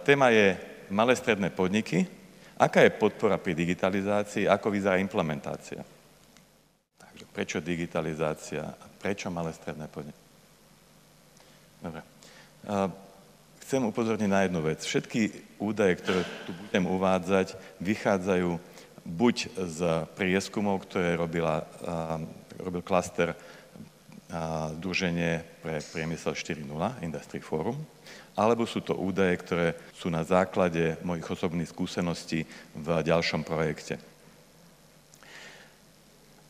Téma je malé stredné podniky. Aká je podpora pri digitalizácii? Ako vyzerá implementácia? Takže prečo digitalizácia? Prečo malé stredné podniky? Dobre. Chcem upozorniť na jednu vec. Všetky údaje, ktoré tu budem uvádzať, vychádzajú buď z prieskumov, ktoré robil klaster Združenie pre priemysel 4.0, Industry Forum, alebo sú to údaje, ktoré sú na základe mojich osobných skúseností v ďalšom projekte.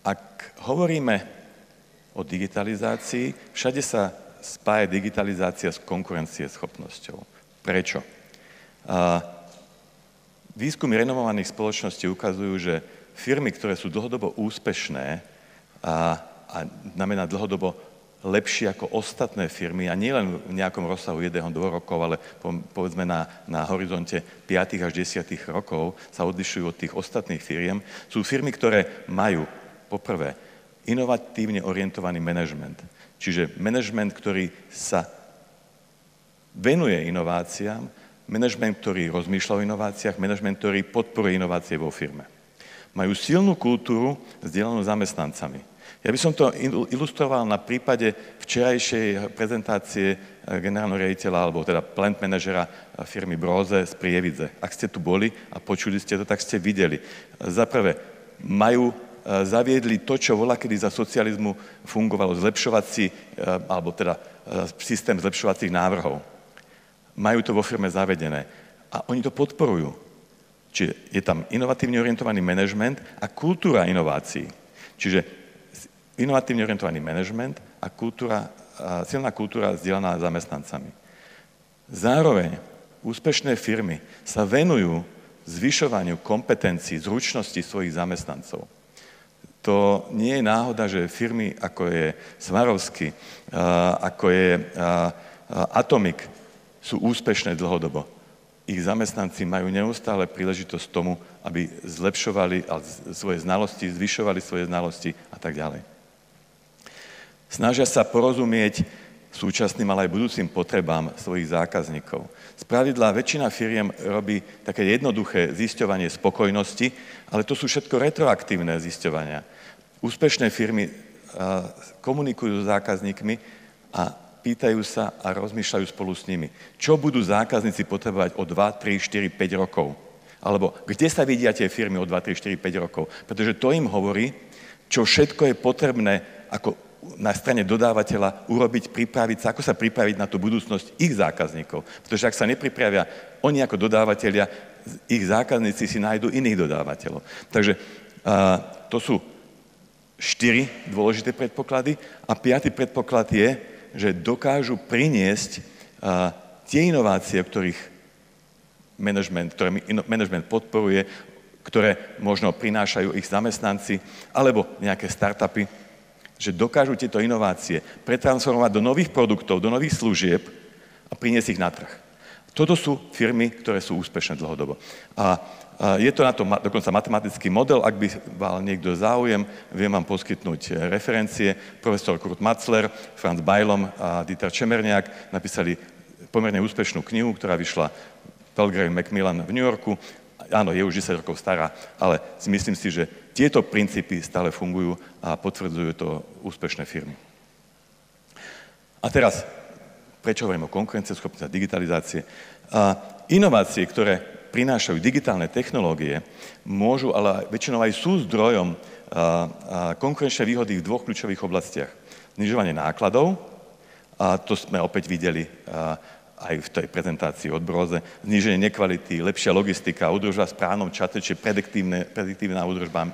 Ak hovoríme o digitalizácii, všade sa spája digitalizácia s konkurencieschopnosťou. Prečo? Výskumy renomovaných spoločností ukazujú, že firmy, ktoré sú dlhodobo úspešné a znamená dlhodobo lepšie ako ostatné firmy, a nie len v nejakom rozsahu 1-2 rokov, ale povedzme na horizonte 5 až 10 rokov sa odlišujú od tých ostatných firiem, sú firmy, ktoré majú poprvé inovatívne orientovaný manažment. Čiže manažment, ktorý sa venuje inováciám, manažment, ktorý rozmýšľa o inováciách, manažment, ktorý podporuje inovácie vo firme. Majú silnú kultúru zdieľanú zamestnancami. Ja by som to ilustroval na prípade včerajšej prezentácie generálneho riaditeľa, alebo teda plant manažera firmy Brose z Prievidze. Ak ste tu boli a počuli ste to, tak ste videli. Za prvé, zaviedli to, čo voľakedy za socializmu fungovalo, alebo teda systém zlepšovacích návrhov. Majú to vo firme zavedené a oni to podporujú. Čiže je tam inovatívne orientovaný manažment a kultúra inovácií. Čiže inovatívne orientovaný manažment a silná kultúra zdieľaná zamestnancami. Zároveň úspešné firmy sa venujú zvyšovaniu kompetencií, zručností svojich zamestnancov. To nie je náhoda, že firmy ako je Swarovski, ako je Atomic sú úspešné dlhodobo. Ich zamestnanci majú neustále príležitosť tomu, aby zlepšovali svoje znalosti, zvyšovali svoje znalosti a tak ďalej. Snažia sa porozumieť súčasným, ale aj budúcim potrebám svojich zákazníkov. Spravidla väčšina firiem robí také jednoduché zisťovanie spokojnosti, ale to sú všetko retroaktívne zisťovania. Úspešné firmy komunikujú s zákazníkmi a pýtajú sa a rozmýšľajú spolu s nimi. Čo budú zákazníci potrebovať o 2, 3, 4, 5 rokov? Alebo kde sa vidia tie firmy o 2, 3, 4, 5 rokov? Pretože to im hovorí, čo všetko je potrebné ako na strane dodávateľa urobiť, pripraviť sa, ako sa pripraviť na tú budúcnosť ich zákazníkov. Pretože ak sa nepripravia oni ako dodávateľia, ich zákazníci si nájdú iných dodávateľov. Takže to sú 4 dôležité predpoklady a 5. predpoklad je, že dokážu priniesť tie inovácie, ktoré manažment podporuje, ktoré možno prinášajú ich zamestnanci, alebo nejaké startupy, že dokážu tieto inovácie pretransformovať do nových produktov, do nových služieb a priniesť ich na trh. Toto sú firmy, ktoré sú úspešné dlhodobo. A je to na to dokonca matematický model, ak by mal niekto záujem, viem vám poskytnúť referencie. Profesor Kurt Matzler, Franz Beilom a Dieter Čemerniak napísali pomerne úspešnú knihu, ktorá vyšla Pelgrim Macmillan v New Yorku. Áno, je už 10 rokov stará, ale myslím si, že tieto princípy stále fungujú a potvrdzujú to úspešné firmy. A teraz, prečo hovorím o konkurencieschopnosti a digitalizácie? Inovácie, ktoré prinášajú digitálne technológie, môžu, ale väčšinou aj sú zdrojom konkurenčnej výhody v 2 kľúčových oblastiach. Znižovanie nákladov, a to sme opäť videli aj v tej prezentácii od Brose, zníženie nekvality, lepšia logistika, údržba v správnom čase, či prediktívna údržba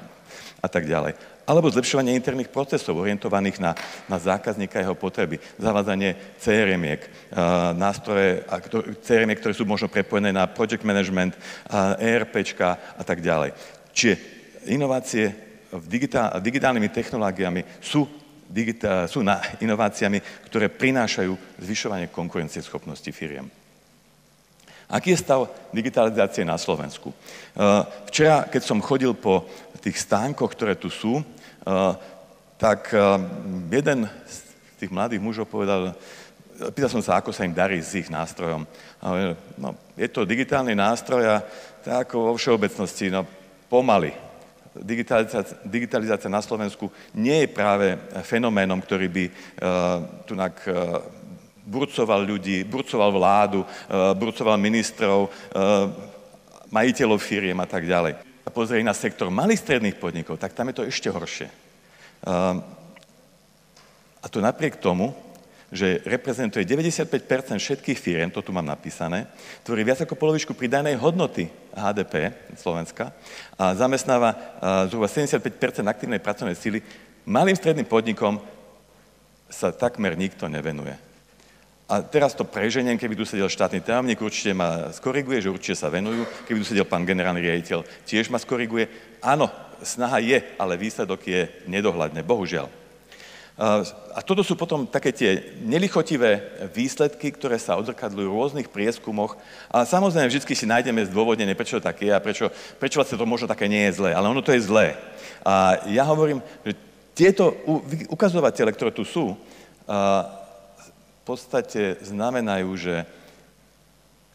a tak ďalej. Alebo zlepšovanie interných procesov orientovaných na zákazníka a jeho potreby. Zavádzanie CRM-iek, nástroje CRM-iek, ktoré sú možno prepojené na project management, ERPčka a tak ďalej. Čiže inovácie digitálnymi technológiami sú inováciami, ktoré prinášajú zvyšovanie konkurencieschopnosti firiem. Aký je stav digitalizácie na Slovensku? Včera, keď som chodil po tých stánkoch, ktoré tu sú, tak jeden z tých mladých mužov povedal, pýtal som sa, ako sa im darí s ich nástrojom. No, je to digitálny nástroj a tak ako vo všeobecnosti, no pomaly. Digitalizácia na Slovensku nie je práve fenoménom, ktorý by burcoval ľudí, burcoval vládu, burcoval ministrov, majiteľov firiem a tak ďalej. A pozrie na sektor malých stredných podnikov, tak tam je to ešte horšie. A to napriek tomu, že reprezentuje 95% všetkých firiem, to tu mám napísané, tvorí viac ako polovičku pridanej hodnoty HDP Slovenska a zamestnáva zhruba 75% aktívnej pracovnej síly. Malým stredným podnikom sa takmer nikto nevenuje. A teraz to preženiem, keby tu sedel štátny tajomník, určite ma skoriguje, že určite sa venujú. Keby tu sedel pán generálny riaditeľ, tiež ma skoriguje. Áno, snaha je, ale výsledok je nedohľadne, bohužiaľ. A toto sú potom také tie nelichotivé výsledky, ktoré sa odzrkadľujú v rôznych prieskumoch. A samozrejme, vždy si nájdeme zdôvodnenie, prečo to tak je a prečo vlastne to možno také nie je zlé. Ale ono to je zlé. A ja hovorím, že tieto ukazovatele, ktoré tu sú, v podstate znamenajú, že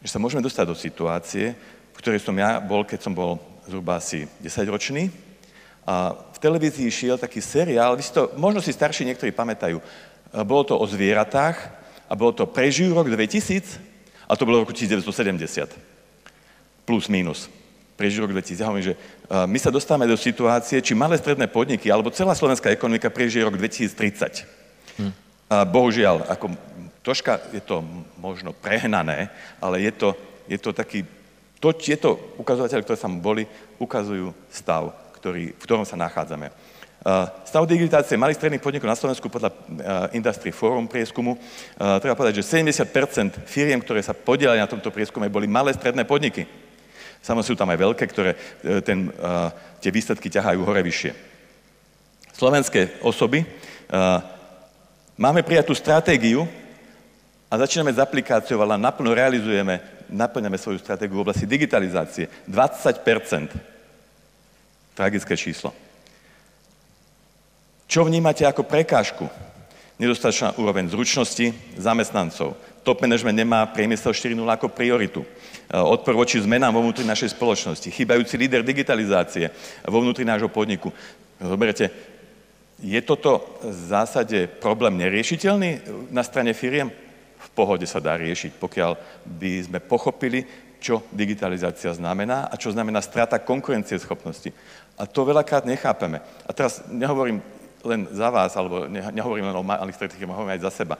sa môžeme dostať do situácie, v ktorej som ja bol, keď som bol zhruba asi 10-ročný. A v televízii šiel taký seriál, možno si starší niektorí pamätajú, bolo to o zvieratách a bolo to Prežijú rok 2000 a to bolo v roku 1970. Plus, minus. Prežijú rok 2000. Ja hovorím, že my sa dostávame do situácie, či malé stredné podniky, alebo celá slovenská ekonomika prežije rok 2030. A bohužiaľ, ako troška je to možno prehnané, ale je to taký, tieto ukazovateľe, ktoré sa boli, ukazujú stav, v ktorom sa nachádzame. Stav digitalizácie malých stredných podnikov na Slovensku podľa Industry Forum prieskumu, treba povedať, že 70% firiem, ktoré sa podielali na tomto prieskume, boli malé stredné podniky. Samozrejme sú tam aj veľké, ktoré tie výsledky ťahajú hore vyššie. Slovenské osoby, máme prijatú stratégiu a začíname s aplikáciou, ale naplno naplňame svoju stratégiu v oblasti digitalizácie. 20%. Tragické číslo. Čo vnímate ako prekážku? Nedostatočná úroveň zručnosti zamestnancov. Top management nemá priemysel 4.0 ako prioritu. Odpor voči zmenám vo vnútri našej spoločnosti. Chýbajúci líder digitalizácie vo vnútri nášho podniku. Zoberte, je toto v zásade problém neriešiteľný na strane firiem? V pohode sa dá riešiť, pokiaľ by sme pochopili, čo digitalizácia znamená a čo znamená strata konkurencieschopnosti. A to veľakrát nechápeme. A teraz nehovorím len za vás, alebo nehovorím len o malých stretnutiach, hovorím aj za seba.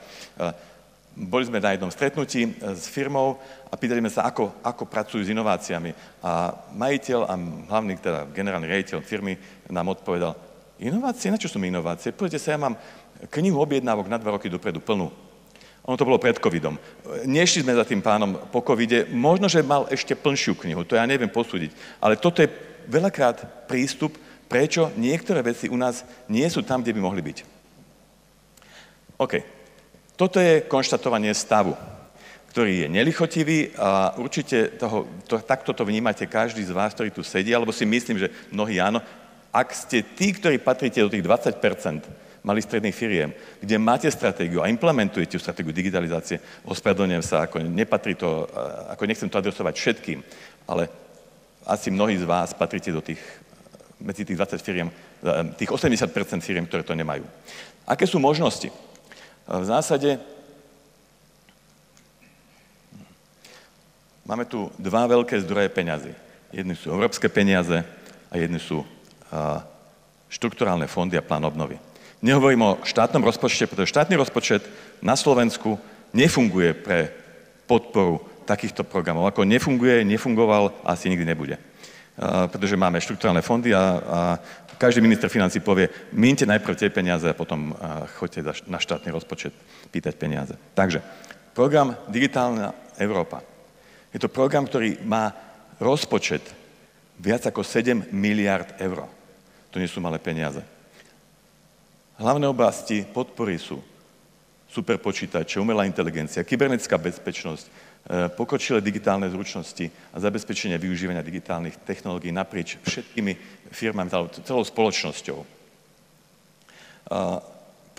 Boli sme na jednom stretnutí s firmou a pýtali sme sa, ako pracujú s inováciami. A majiteľ a hlavný, teda generálny riaditeľ firmy nám odpovedal, inovácie? Na čo sú mi inovácie? Poďte sa, ja mám knihu objednávok na 2 roky dopredu plnú. Ono to bolo pred covidom. Nešli sme za tým pánom po covide, možno, že mal ešte plnšiu knihu, to ja neviem posúdiť. Ale toto je veľakrát prístup, prečo niektoré veci u nás nie sú tam, kde by mohli byť. OK. Toto je konštatovanie stavu, ktorý je nelichotivý a určite takto to vnímate každý z vás, ktorý tu sedí, alebo si myslím, že mnohí áno. Ak ste tí, ktorí patríte do tých 20%, malých stredných firiem, kde máte stratégiu a implementujete stratégiu digitalizácie, ospravedlňujem sa, ako nepatrí to, ako nechcem to adresovať všetkým, ale asi mnohí z vás patríte medzi tých 20 firiem, tých 80% firiem, ktoré to nemajú. Aké sú možnosti? V zásade máme tu 2 veľké zdroje peňazí. Jedni sú európske peniaze a jedni sú štrukturálne fondy a plán obnovy. Nehovorím o štátnom rozpočte, pretože štátny rozpočet na Slovensku nefunguje pre podporu takýchto programov. Ako nefungoval a asi nikdy nebude. Pretože máme štrukturálne fondy a každý minister financí povie, mínte najprv tie peniaze a potom choďte na štátny rozpočet pýtať peniaze. Takže, program Digitálna Európa. Je to program, ktorý má rozpočet viac ako 7 miliard eur. To nie sú malé peniaze. Hlavné oblasti podpory sú superpočítače, umelá inteligencia, kybernetická bezpečnosť, pokročilé digitálne zručnosti a zabezpečenie využívania digitálnych technológií naprieč všetkými firmami, celou spoločnosťou.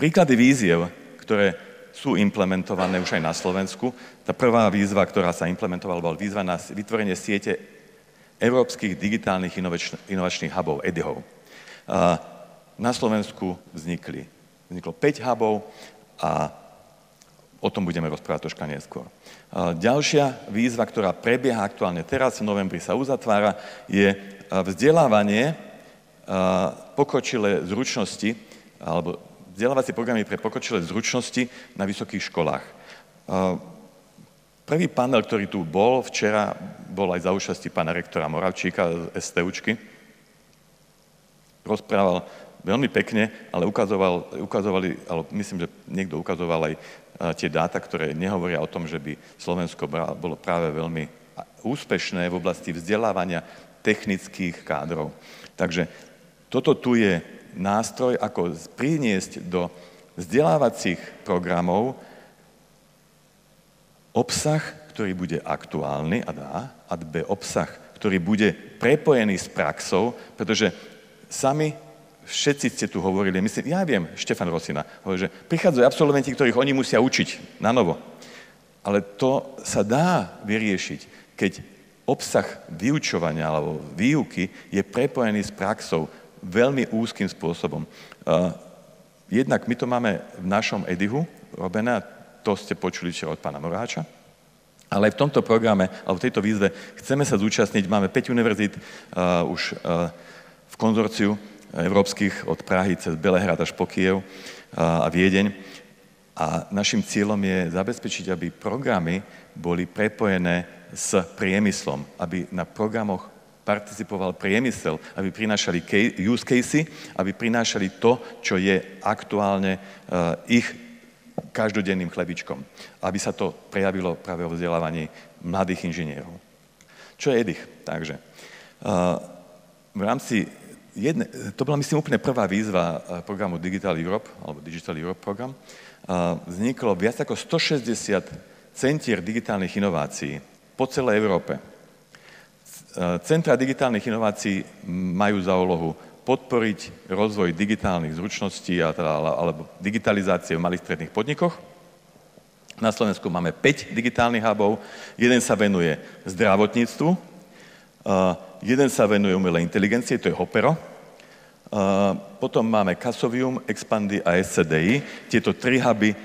Príklady víziev, ktoré sú implementované už aj na Slovensku. Tá prvá výzva, ktorá sa implementovala, bola výzva na vytvorenie siete európskych digitálnych inovačných hubov, EDIHov. Na Slovensku vzniklo 5 hubov a o tom budeme rozprávať troška neskôr. Ďalšia výzva, ktorá prebieha aktuálne teraz, v novembri sa uzatvára, je vzdelávanie pokročilé zručnosti, alebo vzdelávacie programy pre pokročilé zručnosti na vysokých školách. Prvý panel, ktorý tu bol včera, bol aj za účasti pána rektora Moravčíka z STUčky. Rozprával veľmi pekne, ale ukazovali, ale myslím, že niekto ukazoval aj tie dáta, ktoré nehovoria o tom, že by Slovensko bolo práve veľmi úspešné v oblasti vzdelávania technických kádrov. Takže toto tu je nástroj, ako priniesť do vzdelávacích programov obsah, ktorý bude aktuálny, a B, obsah, ktorý bude prepojený s praxou, pretože sami všetci ste tu hovorili, myslím, ja viem, Štefan Rosina hovorí, že prichádzajú absolventi, ktorých oni musia učiť na novo. Ale to sa dá vyriešiť, keď obsah vyučovania alebo výuky je prepojený s praxou veľmi úzkým spôsobom. Jednak my to máme v našom EDIHu robené, to ste počuli včera od pána Moráča, ale aj v tomto programe, alebo v tejto výzve chceme sa zúčastniť, máme 5 univerzít už v konzorciu európskych od Prahy cez Belehrad až po Kyjev a Viedeň. A našim cieľom je zabezpečiť, aby programy boli prepojené s priemyslom, aby na programoch participoval priemysel, aby prinášali use casey, aby prinášali to, čo je aktuálne ich každodenným chlebičkom. Aby sa to prejavilo práve o vzdelávaní mladých inžinierov. Čo je EDIH? Takže v rámci to bola, myslím, úplne prvá výzva programu Digital Europe, alebo Digital Europe program. Vzniklo viac ako 160 centier digitálnych inovácií po celej Európe. Centra digitálnych inovácií majú za úlohu podporiť rozvoj digitálnych zručností alebo digitalizácie v malých stredných podnikoch. Na Slovensku máme 5 digitálnych hubov. Jeden sa venuje zdravotníctvu, jeden sa venuje umelej inteligencie, to je Hopero. Potom máme Casovium, Expandy a SCDI. Tieto 3 huby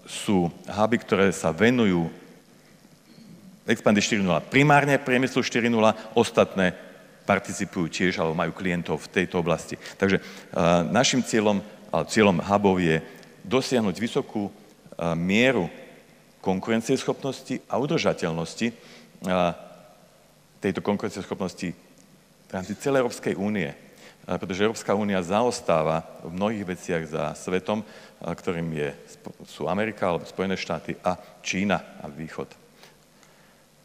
sú huby, ktoré sa venujú Expandy 4.0 primárne priemyslu 4.0, ostatné participujú tiež, alebo majú klientov v tejto oblasti. Takže našim cieľom hubov je dosiahnuť vysokú mieru konkurencieschopnosti a udržateľnosti tejto konkurencieschopnosti v rámci celej Európskej únie. Pretože Európska únia zaostáva v mnohých veciach za svetom, ktorým sú Amerika alebo Spojené štáty a Čína a Východ.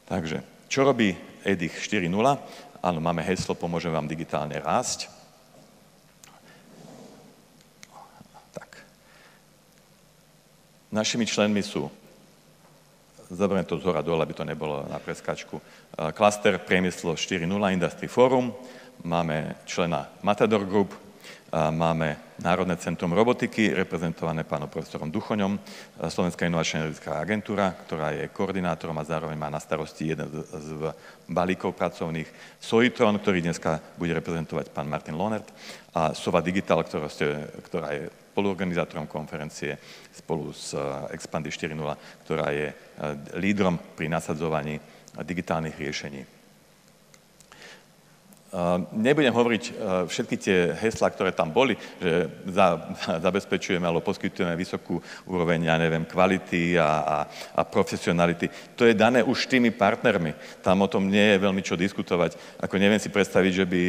Takže, čo robí EDIH 4.0? Áno, máme heslo Pomôžem vám digitálne rásť. Tak. Našimi členmi sú, zoberiem to zhora dole, aby to nebolo na preskačku, Cluster Priemyslo 4.0 Industry Forum, máme člena Matador Group, máme Národné centrum robotiky, reprezentované pánom profesorom Duchoňom, Slovenská inovačná energetická agentúra, ktorá je koordinátorom a zároveň má na starosti jeden z balíkov pracovných, Soitron, ktorý dneska bude reprezentovať pán Martin Lohnert, a Sova Digital, ktorá je spoluorganizátorom konferencie spolu s Expandy 4.0, ktorá je lídrom pri nasadzovaní digitálnych riešení. Nebudem hovoriť všetky tie heslá, ktoré tam boli, že zabezpečujeme alebo poskytujeme vysokú úroveň, kvality a profesionality. To je dané už tými partnermi. Tam o tom nie je veľmi čo diskutovať. Ako neviem si predstaviť, že by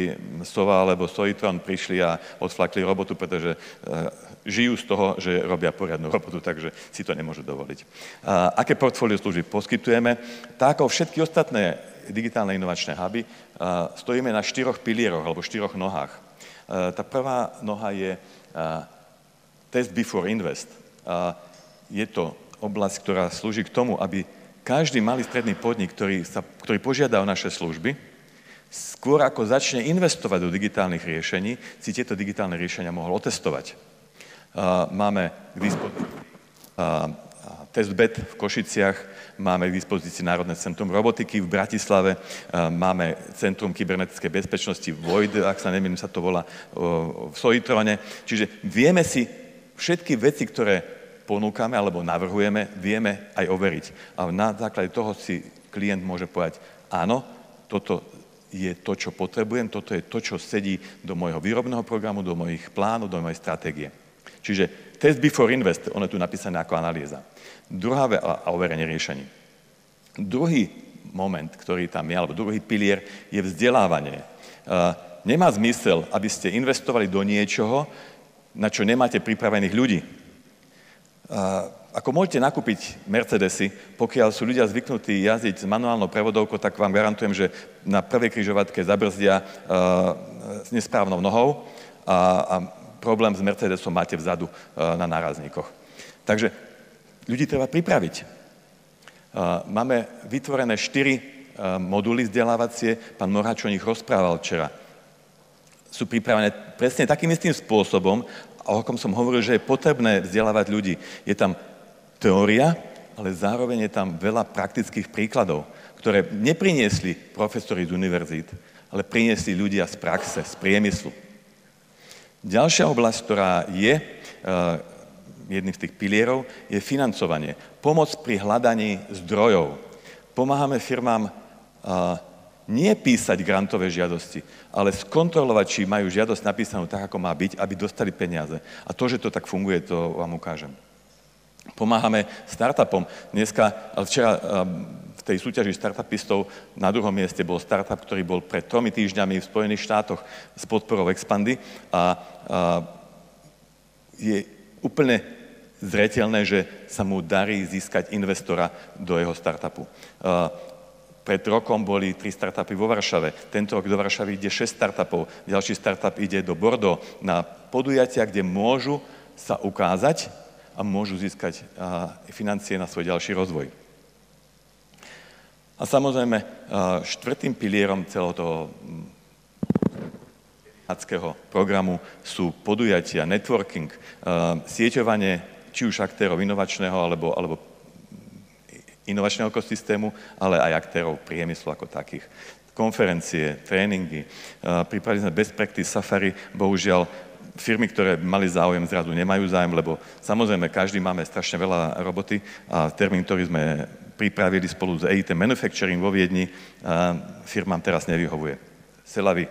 Sova alebo Soitron prišli a odflakli robotu, pretože žijú z toho, že robia poriadnu robotu, takže si to nemôžu dovoliť. Aké portfólio služieb poskytujeme? Tak ako všetky ostatné digitálne inovačné huby, stojíme na 4 pilieroch alebo 4 nohách. Tá prvá noha je Test Before Invest. Je to oblasť, ktorá slúži k tomu, aby každý malý stredný podnik, ktorý požiada o naše služby, skôr ako začne investovať do digitálnych riešení, si tieto digitálne riešenia mohol otestovať. Máme k dispozícii testbed v Košiciach, máme k dispozícii Národné centrum robotiky v Bratislave, máme Centrum kybernetickej bezpečnosti VOID, ak sa nemýlim, sa to volá v Soitrone. Čiže vieme si všetky veci, ktoré ponúkame alebo navrhujeme, vieme aj overiť. A na základe toho si klient môže povedať, áno, toto je to, čo potrebujem, toto je to, čo sedí do môjho výrobného programu, do mojich plánov, do mojej stratégie. Čiže test before invest, ono je tu napísané ako analýza. Druhá a overenie riešení. Druhý moment, ktorý tam je, alebo druhý pilier, je vzdelávanie. Nemá zmysel, aby ste investovali do niečoho, na čo nemáte pripravených ľudí. Ako môžete nakúpiť Mercedesy, pokiaľ sú ľudia zvyknutí jazdiť s manuálnou prevodovkou, tak vám garantujem, že na prvej križovatke zabrzdia s nesprávnou nohou a problém s Mercedesom máte vzadu na nárazníkoch. Takže ľudí treba pripraviť. Máme vytvorené 4 moduly vzdelávacie, pán Moráč o nich rozprával včera. Sú pripravené presne takým istým spôsobom, o akom som hovoril, že je potrebné vzdelávať ľudí. Je tam teória, ale zároveň je tam veľa praktických príkladov, ktoré nepriniesli profesori z univerzít, ale priniesli ľudia z praxe, z priemyslu. Ďalšia oblasť, ktorá je jedným z tých pilierov, je financovanie. Pomoc pri hľadaní zdrojov. Pomáhame firmám nie písať grantové žiadosti, ale skontrolovať, či majú žiadosť napísanú tak, ako má byť, aby dostali peniaze. A to, že to tak funguje, to vám ukážem. Pomáhame startupom. Včera v tej súťaži startupistov na druhom mieste bol startup, ktorý bol pred 3 týždňami v Spojených štátoch s podporou Expandy a je úplne zreteľné, že sa mu darí získať investora do jeho startupu. Pred rokom boli 3 startupy vo Varšave. Tento rok do Varšavy ide 6 startupov. Ďalší startup ide do Bordeaux na podujatia, kde môžu sa ukázať a môžu získať financie na svoj ďalší rozvoj. A samozrejme, 4. pilierom celého toho programu sú podujatia, networking, sieťovanie či už aktérov inovačného alebo inovačného ekosystému, ale aj aktérov priemyslu ako takých. Konferencie, tréningy, pripravili sme best practice safari, bohužiaľ firmy, ktoré mali záujem, zrazu nemajú záujem, lebo samozrejme každý máme strašne veľa roboty a termín, ktorý sme pripravili spolu s EIT Manufacturing vo Viedni, firmám teraz nevyhovuje. Selavy.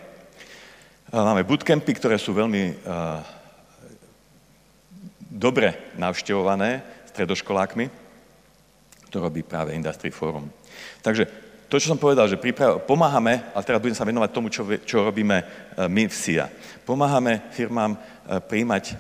Máme bootcampy, ktoré sú veľmi dobre navštevované stredoškolákmi. To robí práve Industry Forum. Takže to, čo som povedal, že pomáhame, ale teraz budem sa venovať tomu, čo robíme my v SIA. Pomáhame firmám prijať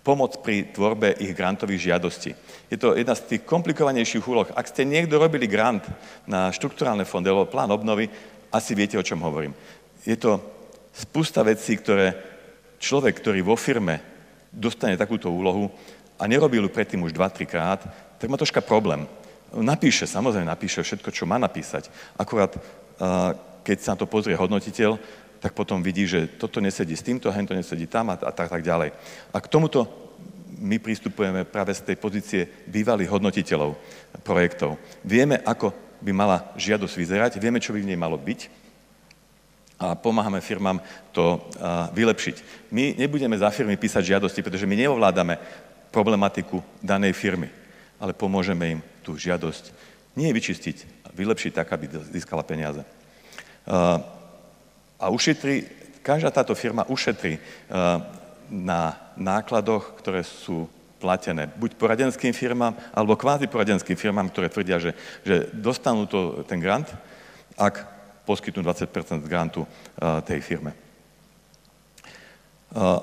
pomoc pri tvorbe ich grantových žiadostí. Je to jedna z tých komplikovanejších úloh. Ak ste niekto robili grant na štrukturálne fondy alebo plán obnovy, asi viete, o čom hovorím. Je to spústa vecí, ktoré človek, ktorý vo firme dostane takúto úlohu a nerobil ju predtým už 2-3 krát, tak má troška problém. Samozrejme napíše všetko, čo má napísať. Akurát, keď sa na to pozrie hodnotiteľ, tak potom vidí, že toto nesedí s týmto, hento nesedí tam a tak ďalej. A k tomuto my pristupujeme práve z tej pozície bývalých hodnotiteľov projektov. Vieme, ako by mala žiadosť vyzerať, vieme, čo by v nej malo byť a pomáhame firmám to vylepšiť. My nebudeme za firmy písať žiadosti, pretože my neovládame problematiku danej firmy, ale pomôžeme im tú žiadosť nie vyčistiť, a vylepšiť tak, aby získala peniaze. A každá táto firma ušetrí na nákladoch, ktoré sú platené buď poradenským firmám, alebo kvázi poradenským firmám, ktoré tvrdia, že dostanú ten grant, ak poskytnú 20% z grantu tej firme.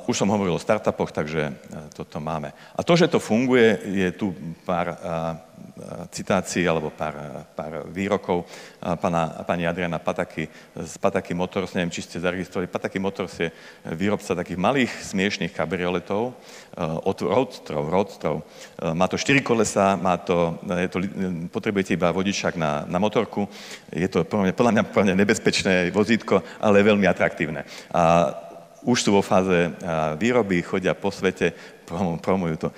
Už som hovoril o startupoch, takže toto máme. A to, že to funguje, je tu pár citácií alebo pár výrokov pani Adriana Pataky z Pataky Motors. Neviem, či ste zaregistrovali. Pataky Motors je výrobca takých malých, smiešných kabrioletov od roadstrov. Má to 4 kolesá, potrebujete iba vodičák na motorku. Je to podľa mňa plne nebezpečné vozítko, ale veľmi atraktívne. A už sú vo fáze výroby, chodia po svete, promujú to.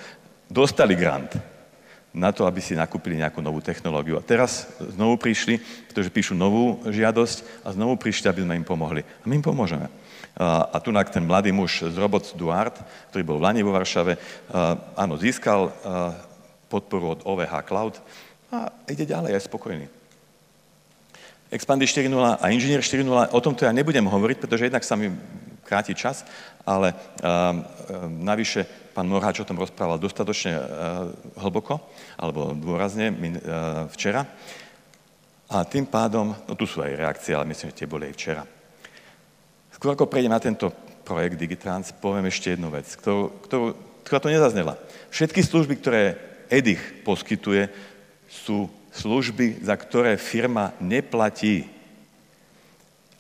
dostali grant na to, aby si nakúpili nejakú novú technológiu. A teraz znovu prišli, pretože píšu novú žiadosť a znovu prišli, aby sme im pomohli. A my im pomôžeme. A tu ten mladý muž z Robots Duart, ktorý bol v Lani vo Varšave, áno, získal podporu od OVH Cloud a ide ďalej, je spokojný. Expandy 4.0 a Inžinier 4.0, o tomto ja nebudem hovoriť, pretože jednak sa mi kráti čas, ale navyše pán Morháč o tom rozprával dostatočne hlboko, alebo dôrazne včera. A tým pádom, no tu sú aj reakcie, ale myslím, že tie boli aj včera. Skôr ako prejdem na tento projekt Digitrans, poviem ešte jednu vec, ktorá tu nezaznela. Všetky služby, ktoré EDIH poskytuje, sú služby, za ktoré firma neplatí.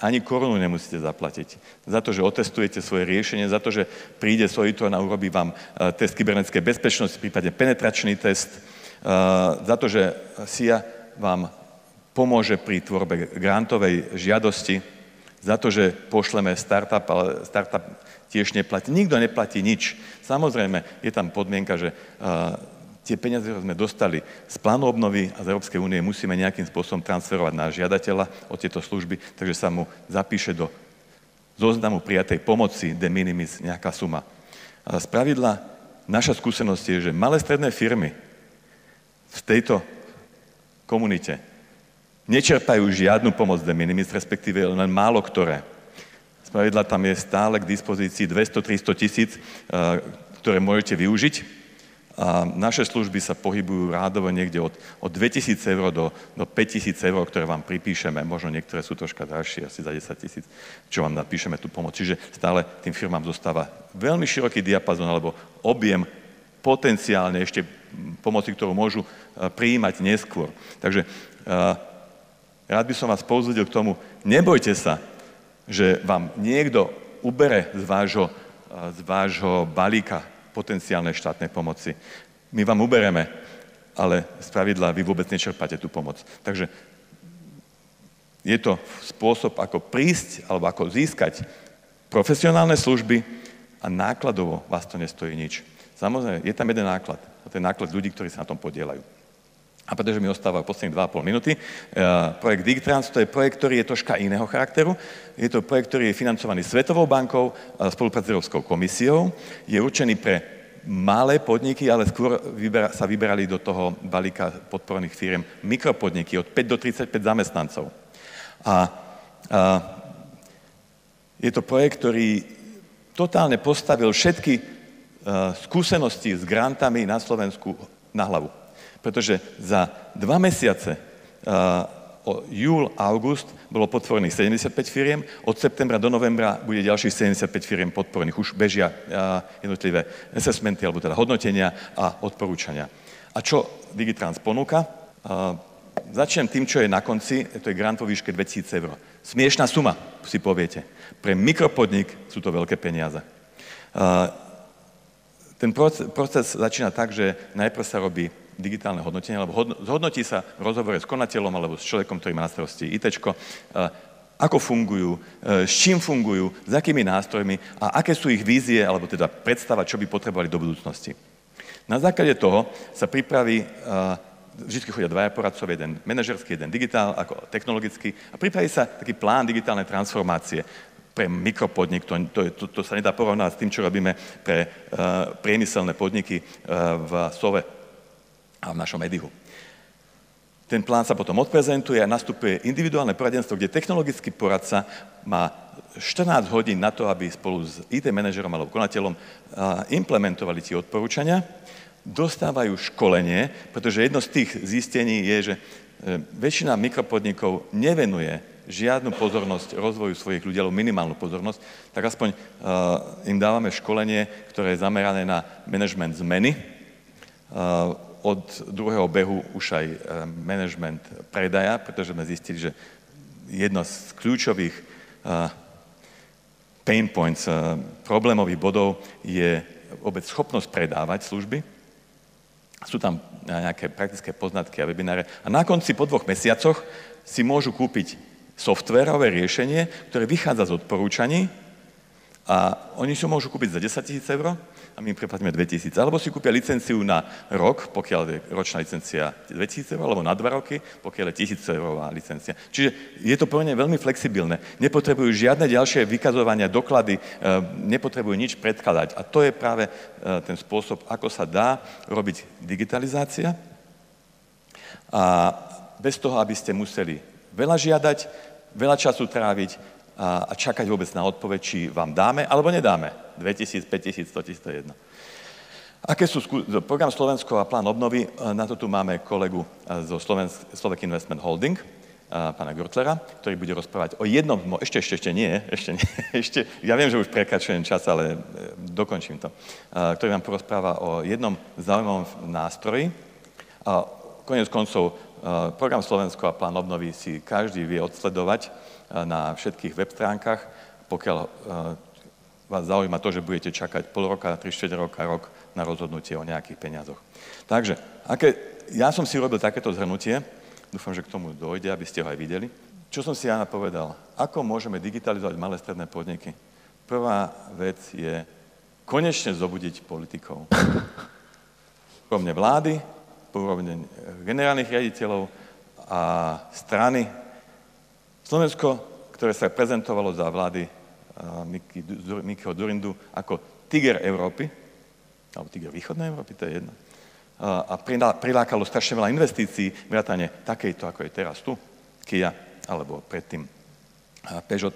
Ani korunu nemusíte zaplatiť. Za to, že otestujete svoje riešenie, za to, že príde Soitron a urobí vám test kybernetickej bezpečnosti, prípadne penetračný test, za to, že SIA vám pomôže pri tvorbe grantovej žiadosti, za to, že pošleme startup, ale startup tiež neplatí. Nikto neplatí nič. Samozrejme, je tam podmienka, že tie peniaze, ktoré sme dostali z plánu obnovy a z Európskej únie, musíme nejakým spôsobom transferovať na žiadateľa o tieto služby, takže sa mu zapíše do zoznamu prijatej pomoci de minimis nejaká suma. A spravidla naša skúsenosť je, že malé stredné firmy v tejto komunite nečerpajú žiadnu pomoc de minimis, respektíve len málo ktoré. Spravidla tam je stále k dispozícii 200-300 tisíc, ktoré môžete využiť. A naše služby sa pohybujú rádovo niekde od 2000 eur do 5000 eur, ktoré vám pripíšeme. Možno niektoré sú troška drahšie, asi za 10 000, čo vám napíšeme tú pomoc. Čiže stále tým firmám zostáva veľmi široký diapazon alebo objem potenciálne ešte pomoci, ktorú môžu prijímať neskôr. Takže rád by som vás povzbudil k tomu, nebojte sa, že vám niekto ubere z vášho balíka potenciálnej štátnej pomoci. My vám ubereme, ale spravidla vy vôbec nečerpáte tú pomoc. Takže je to spôsob, ako prísť alebo ako získať profesionálne služby a nákladovo vás to nestojí nič. Samozrejme, je tam jeden náklad. A to je náklad ľudí, ktorí sa na tom podieľajú. A pretože mi ostáva posledných 2,5 minúty, projekt Digitrans, to je projekt, ktorý je troška iného charakteru. Je to projekt, ktorý je financovaný Svetovou bankou a spolupráci s Európskou komisiou. Je určený pre malé podniky, ale skôr sa vyberali do toho balíka podporných firiem mikropodniky od 5 do 35 zamestnancov. A je to projekt, ktorý totálne postavil všetky skúsenosti s grantami na Slovensku na hlavu. Pretože za 2 mesiace, júl a august, bolo podporených 75 firiem, od septembra do novembra bude ďalších 75 firiem podporených. Už bežia jednotlivé assessmenty, alebo teda hodnotenia a odporúčania. A čo Digitrans ponúka? Začnem tým, čo je na konci, to je grant vo výške 2000 eur. Smiešná suma, si poviete. Pre mikropodnik sú to veľké peniaze. Ten proces začína tak, že najprv sa robí digitálne hodnotenie, alebo zhodnotí sa v rozhovore s konateľom alebo s človekom, ktorý má na starosti ITčko, ako fungujú, s čím fungujú, s akými nástrojmi a aké sú ich vízie, alebo teda predstava, čo by potrebovali do budúcnosti. Na základe toho sa pripraví, vždy chodia 2 poradcovia, jeden manažerský, jeden digitál, ako technologický, a pripraví sa taký plán digitálnej transformácie pre mikropodnik. To sa nedá porovnať s tým, čo robíme pre priemyselné podniky v SOVE a v našom EDIHu. Ten plán sa potom odprezentuje a nastupuje individuálne poradenstvo, kde technologický poradca má 14 hodín na to, aby spolu s IT manažerom alebo konateľom implementovali tie odporúčania. Dostávajú školenie, pretože jedno z tých zistení je, že väčšina mikropodnikov nevenuje žiadnu pozornosť rozvoju svojich ľudí, alebo minimálnu pozornosť, tak aspoň im dávame školenie, ktoré je zamerané na manažment zmeny, od druhého behu už aj management predaja, pretože sme zistili, že jedno z kľúčových pain points, problémových bodov je vôbec schopnosť predávať služby. Sú tam nejaké praktické poznatky a webináre. A na konci po 2 mesiacoch si môžu kúpiť softverové riešenie, ktoré vychádza z odporúčaní A oni si ho môžu kúpiť za 10 000 eur a my im preplatíme 2 000. Alebo si kúpia licenciu na rok, pokiaľ je ročná licencia 2 000 eur, alebo na 2 roky, pokiaľ je 1 000 eurová licencia. Čiže je to pre ne veľmi flexibilné. Nepotrebujú žiadne ďalšie vykazovania, doklady, nepotrebujú nič predkladať. A to je práve ten spôsob, ako sa dá robiť digitalizácia. A bez toho, aby ste museli veľa žiadať, veľa času tráviť, a čakať vôbec na odpoveď, či vám dáme, alebo nedáme. 2 000, 5 000, 100 000, to je jedno. Aké sú program Slovensko a plán obnovy? Na to tu máme kolegu zo Slovak Investment Holding, pána Gürtlera, ktorý bude rozprávať o jednom, ešte nie, ja viem, že už prekračujem čas, ale dokončím to, ktorý vám porozpráva o jednom zaujímavom nástroji. Koniec koncov, program Slovensko a plán obnovy si každý vie odsledovať na všetkých web stránkach, pokiaľ vás zaujíma to, že budete čakať pol roka, 3/4 roka, rok na rozhodnutie o nejakých peniazoch. Takže, ja som si robil takéto zhrnutie, dúfam, že k tomu dojde, aby ste ho aj videli. Čo som si ja povedal? Ako môžeme digitalizovať malé stredné podniky? Prvá vec je konečne zobudiť politikov. Úrovne vlády, úrovne generálnych riaditeľov a strany. Slovensko, ktoré sa prezentovalo za vlády Mikyho Dzurindu ako tiger Európy, alebo tiger východnej Európy, to je jedno, a prilákalo strašne veľa investícií, vrátane takejto, ako je teraz tu, Kia, alebo predtým Peugeot,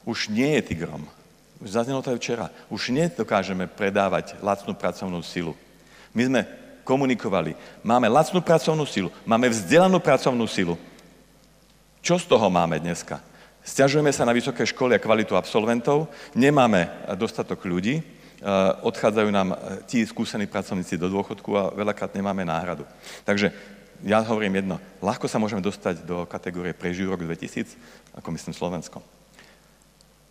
už nie je tigrom. Už zaznelo to aj včera. Už nedokážeme predávať lacnú pracovnú silu. My sme komunikovali, máme lacnú pracovnú silu, máme vzdelanú pracovnú silu. Čo z toho máme dneska? Sťažujeme sa na vysoké školy a kvalitu absolventov, nemáme dostatok ľudí, odchádzajú nám tí skúsení pracovníci do dôchodku a veľakrát nemáme náhradu. Takže ja hovorím jedno, ľahko sa môžeme dostať do kategórie prežijú rok 2000, ako myslím Slovensko.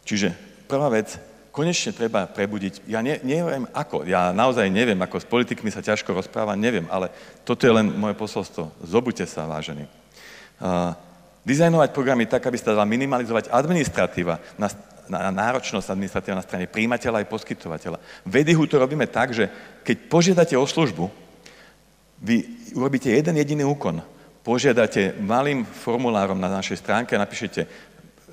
Čiže prvá vec, konečne treba prebudiť, ja neviem ako, ja naozaj neviem, ako s politikmi sa ťažko rozprávam, neviem, ale toto je len moje posolstvo, zobuďte sa, vážení. Dizajnovať programy tak, aby sa dala minimalizovať administratíva, náročnosť administratíva na strane prijímateľa aj poskytovateľa. V Edihu to robíme tak, že keď požiadate o službu, vy urobíte jeden jediný úkon. Požiadate malým formulárom na našej stránke a napíšete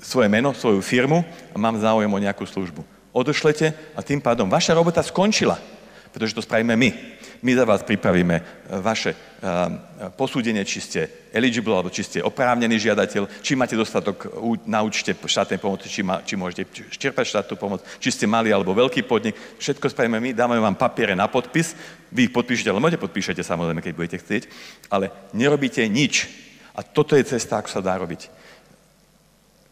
svoje meno, svoju firmu a mám záujem o nejakú službu. Odošlete a tým pádom vaša robota skončila, pretože to spravíme my. My za vás pripravíme vaše posúdenie, či ste eligible, alebo či ste oprávnený žiadateľ, či máte dostatok na účte štátnej pomoci, či môžete čerpať štátnu pomoc, či ste malý alebo veľký podnik. Všetko spravíme my, dáme vám papiere na podpis, vy ich podpíšete, ale môžete podpíšete samozrejme, keď budete chcieť, ale nerobíte nič. A toto je cesta, ako sa dá robiť.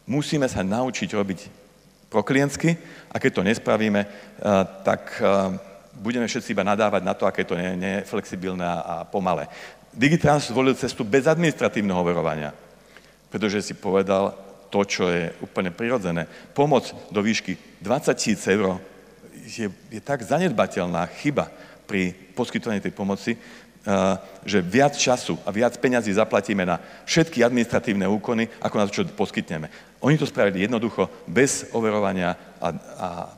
Musíme sa naučiť robiť proklientsky a keď to nespravíme, tak budeme všetci iba nadávať na to, aké to je neflexibilné a pomalé. Digitrans zvolil cestu bez administratívneho overovania, pretože si povedal to, čo je úplne prirodzené. Pomoc do výšky 20 000 eur je tak zanedbateľná chyba pri poskytovaní tej pomoci, že viac času a viac peňazí zaplatíme na všetky administratívne úkony, ako na to, čo poskytneme. Oni to spravili jednoducho, bez overovania a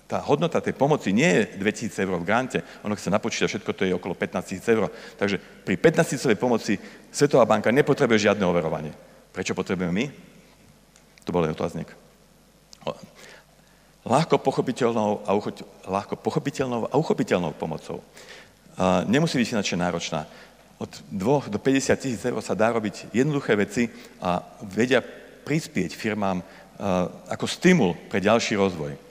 tá hodnota tej pomoci nie je 2 000 eur v grante, ono keď sa napočíta všetko, to je okolo 15 000 eur. Takže pri 15 000 pomoci Svetová banka nepotrebuje žiadne overovanie. Prečo potrebujeme my? To bol otáznik. Ľahko pochopiteľnou a uchopiteľnou pomocou. Nemusí byť finančne náročná. Od 2 do 50 000 eur sa dá robiť jednoduché veci a vedia prispieť firmám ako stimul pre ďalší rozvoj.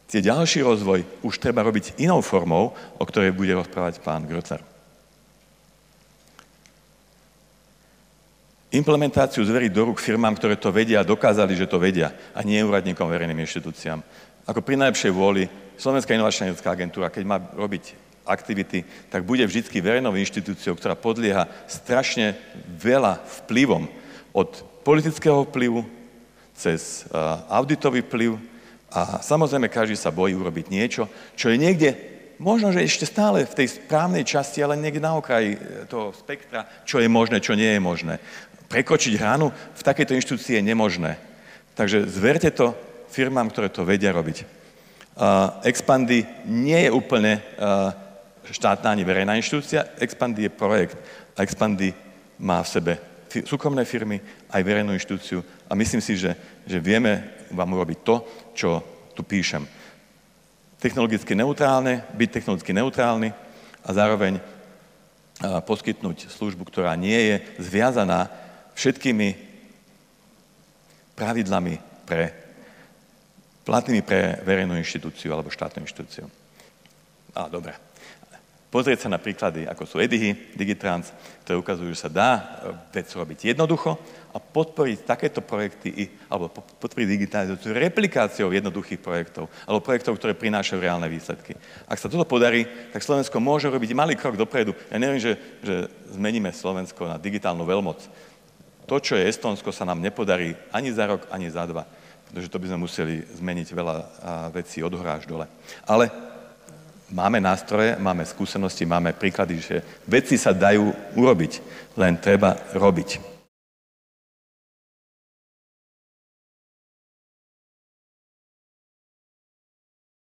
Tie ďalší rozvoj už treba robiť inou formou, o ktorej bude rozprávať pán Gürtler. Implementáciu zveriť do rúk firmám, ktoré to vedia a dokázali, že to vedia, a nie úradníkom verejným inštitúciám. Ako pri najlepšej vôli, Slovenská inovačná agentúra, keď má robiť aktivity, tak bude vždycky verejnou inštitúciou, ktorá podlieha strašne veľa vplyvom od politického vplyvu cez auditový vplyv. A samozrejme, každý sa bojí urobiť niečo, čo je niekde, možno, že ešte stále v tej správnej časti, ale niekde na okraji toho spektra, čo je možné, čo nie je možné. Prekročiť hranu v takejto inštitúcii je nemožné. Takže zverte to firmám, ktoré to vedia robiť. Expandy nie je úplne štátna ani verejná inštitúcia, Expandy je projekt a Expandy má v sebe súkromné firmy, aj verejnú inštitúciu a myslím si, že vieme vám urobiť to, čo tu píšem. Technologicky neutrálne, byť technologicky neutrálny a zároveň poskytnúť službu, ktorá nie je zviazaná všetkými pravidlami platnými pre verejnú inštitúciu alebo štátnu inštitúciu. Dobre. Pozrieť sa na príklady, ako sú Edihy, Digitrans, ktoré ukazujú, že sa dá vec robiť jednoducho a podporiť takéto projekty alebo podporiť digitalizáciu replikáciou jednoduchých projektov alebo projektov, ktoré prinášajú reálne výsledky. Ak sa toto podarí, tak Slovensko môže robiť malý krok dopredu. Ja neviem, že zmeníme Slovensko na digitálnu veľmoc. To, čo je Estónsko, sa nám nepodarí ani za rok, ani za dva, pretože to by sme museli zmeniť veľa vecí od hora až dole. Ale máme nástroje, máme skúsenosti, máme príklady, že veci sa dajú urobiť, len treba robiť.